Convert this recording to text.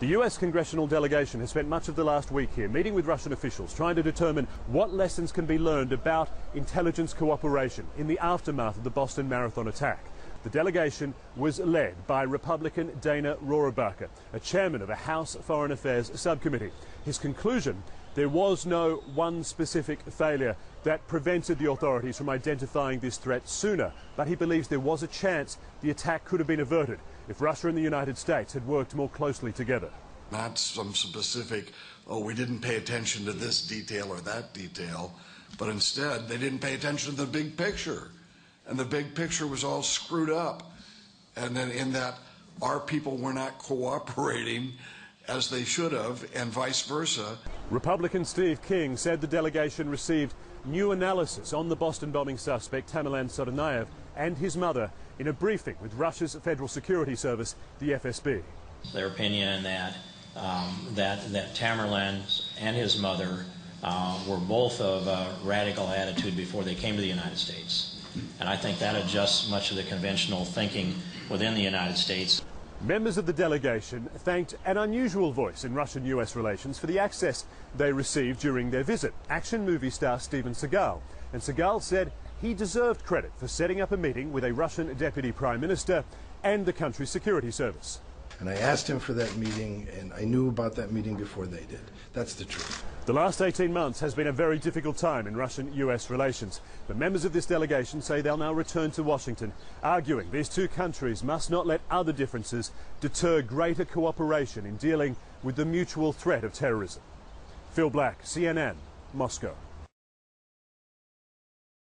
The US congressional delegation has spent much of the last week here meeting with Russian officials, trying to determine what lessons can be learned about intelligence cooperation in the aftermath of the Boston Marathon attack. The delegation was led by Republican Dana Rohrabacher, a chairman of a House Foreign Affairs subcommittee. His conclusion: there was no one specific failure that prevented the authorities from identifying this threat sooner, but he believes there was a chance the attack could have been averted if Russia and the United States had worked more closely together. Not some specific, oh, we didn't pay attention to this detail or that detail, but instead they didn't pay attention to the big picture. And the big picture was all screwed up. And then in that, our people were not cooperating as they should have, and vice versa. Republican Steve King said the delegation received new analysis on the Boston bombing suspect Tamerlan Tsarnaev and his mother in a briefing with Russia's Federal Security Service, the FSB. Their opinion that Tamerlan and his mother were both of a radical attitude before they came to the United States. And I think that adjusts much of the conventional thinking within the United States. Members of the delegation thanked an unusual voice in Russian-US relations for the access they received during their visit, action movie star Steven Seagal. And Seagal said he deserved credit for setting up a meeting with a Russian deputy prime minister and the country's security service. And I asked him for that meeting, and I knew about that meeting before they did. That's the truth. The last 18 months has been a very difficult time in Russian-US relations. But members of this delegation say they'll now return to Washington, arguing these two countries must not let other differences deter greater cooperation in dealing with the mutual threat of terrorism. Phil Black, CNN, Moscow.